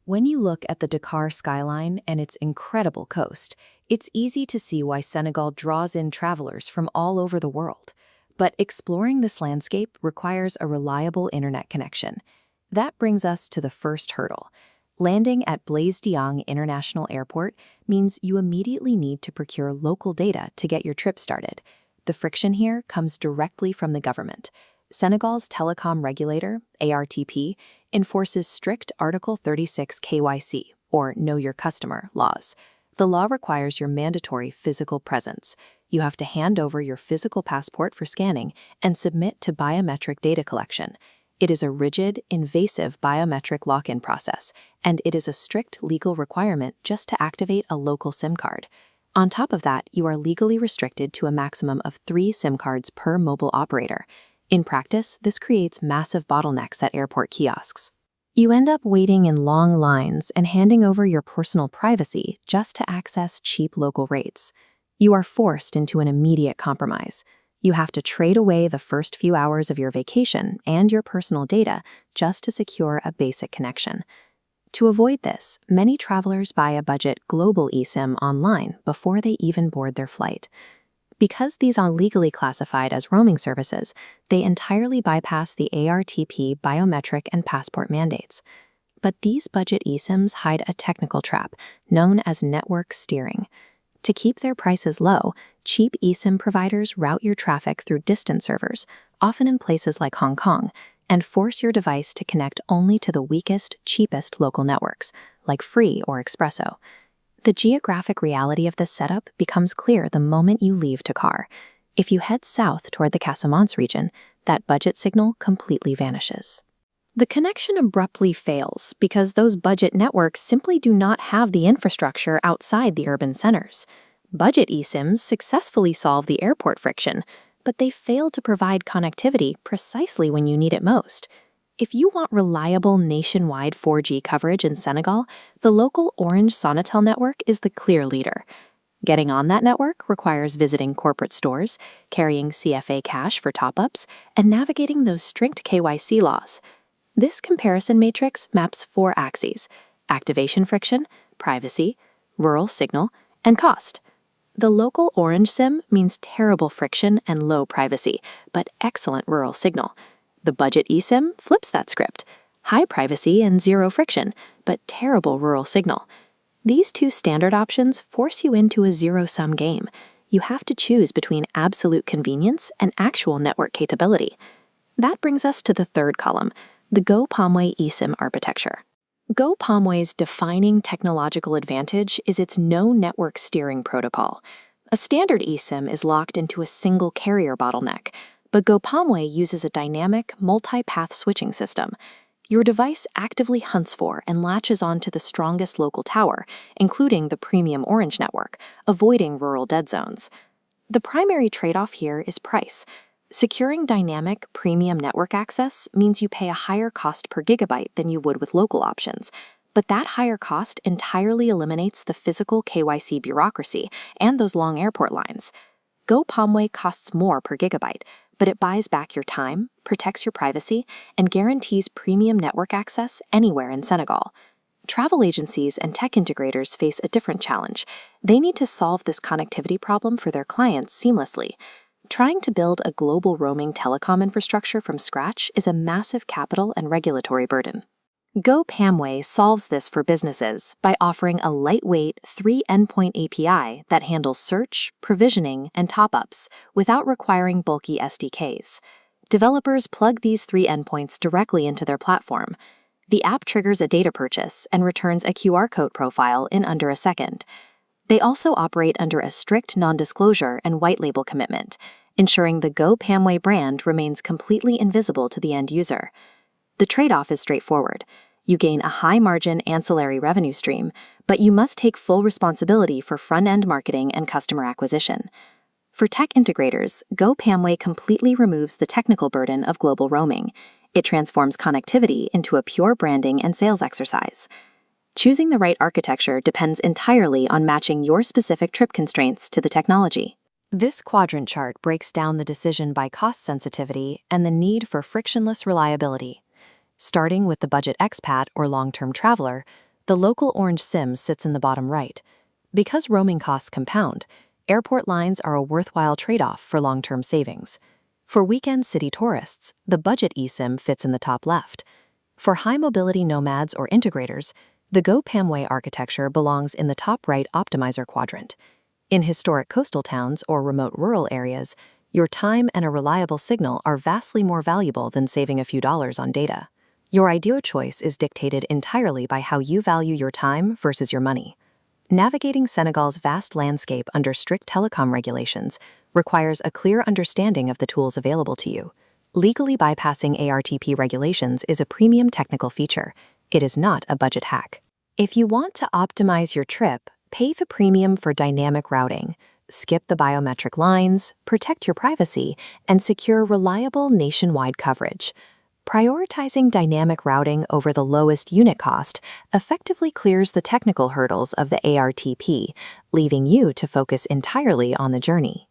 When you look at the Dakar skyline and its incredible coast, it's easy to see why Senegal draws in travelers from all over the world. But exploring this landscape requires a reliable internet connection. That brings us to the first hurdle. Landing at Blaise Diagne International Airport means you immediately need to procure local data to get your trip started. The friction here comes directly from the government. Senegal's telecom regulator, ARTP, enforces strict Article 36 KYC, or Know Your Customer, laws. The law requires your mandatory physical presence. You have to hand over your physical passport for scanning and submit to biometric data collection. It is a rigid, invasive biometric lock-in process, and it is a strict legal requirement just to activate a local SIM card. On top of that, you are legally restricted to a maximum of 3 SIM cards per mobile operator. In practice, this creates massive bottlenecks at airport kiosks. You end up waiting in long lines and handing over your personal privacy just to access cheap local rates. You are forced into an immediate compromise. You have to trade away the first few hours of your vacation and your personal data just to secure a basic connection. To avoid this, many travelers buy a budget global eSIM online before they even board their flight. Because these are legally classified as roaming services, they entirely bypass the ARTP biometric and passport mandates. But these budget eSIMs hide a technical trap known as network steering. To keep their prices low, cheap eSIM providers route your traffic through distant servers, often in places like Hong Kong, and force your device to connect only to the weakest, cheapest local networks, like Free or Expresso. The geographic reality of this setup becomes clear the moment you leave Dakar. If you head south toward the Casamance region, that budget signal completely vanishes. The connection abruptly fails because those budget networks simply do not have the infrastructure outside the urban centers. Budget eSIMs successfully solve the airport friction, but they fail to provide connectivity precisely when you need it most. If you want reliable nationwide 4G coverage in Senegal, the local Orange Sonatel network is the clear leader. Getting on that network requires visiting corporate stores, carrying CFA cash for top-ups, and navigating those strict KYC laws. This comparison matrix maps 4 axes: activation friction, privacy, rural signal, and cost. The local Orange SIM means terrible friction and low privacy, but excellent rural signal. The budget eSIM flips that script: high privacy and zero friction, but terrible rural signal. These 2 standard options force you into a zero-sum game. You have to choose between absolute convenience and actual network capability. That brings us to the third column, the Go Pamwe eSIM architecture. Go Pamwe's defining technological advantage is its no network steering protocol. A standard eSIM is locked into a single carrier bottleneck, but Go Pamwe uses a dynamic, multi-path switching system. Your device actively hunts for and latches onto the strongest local tower, including the premium Orange network, avoiding rural dead zones. The primary trade-off here is price. Securing dynamic, premium network access means you pay a higher cost per gigabyte than you would with local options, but that higher cost entirely eliminates the physical KYC bureaucracy and those long airport lines. Go Pamwe costs more per gigabyte, but it buys back your time, protects your privacy, and guarantees premium network access anywhere in Senegal. Travel agencies and tech integrators face a different challenge. They need to solve this connectivity problem for their clients seamlessly. Trying to build a global roaming telecom infrastructure from scratch is a massive capital and regulatory burden. Go Pamwe solves this for businesses by offering a lightweight 3-endpoint API that handles search, provisioning, and top-ups without requiring bulky SDKs. Developers plug these 3 endpoints directly into their platform. The app triggers a data purchase and returns a QR code profile in under a second. They also operate under a strict non-disclosure and white label commitment, ensuring the Go Pamwe brand remains completely invisible to the end user. The trade-off is straightforward. You gain a high-margin ancillary revenue stream, but you must take full responsibility for front-end marketing and customer acquisition. For tech integrators, Go Pamwe completely removes the technical burden of global roaming. It transforms connectivity into a pure branding and sales exercise. Choosing the right architecture depends entirely on matching your specific trip constraints to the technology. This quadrant chart breaks down the decision by cost sensitivity and the need for frictionless reliability. Starting with the budget expat or long-term traveler, The local orange SIM sits in the bottom right. Because roaming costs compound, airport lines are a worthwhile trade-off for long-term savings. For weekend city tourists, the budget eSIM fits in the top left. For high-mobility nomads or integrators, the Go Pamwe architecture belongs in the top right optimizer quadrant. In historic coastal towns or remote rural areas, your time and a reliable signal are vastly more valuable than saving a few dollars on data. Your ideal choice is dictated entirely by how you value your time versus your money. Navigating Senegal's vast landscape under strict telecom regulations requires a clear understanding of the tools available to you. Legally bypassing ARTP regulations is a premium technical feature. It is not a budget hack. If you want to optimize your trip, pay the premium for dynamic routing. Skip the biometric lines, protect your privacy, and secure reliable nationwide coverage. Prioritizing dynamic routing over the lowest unit cost effectively clears the technical hurdles of the ARTP, leaving you to focus entirely on the journey.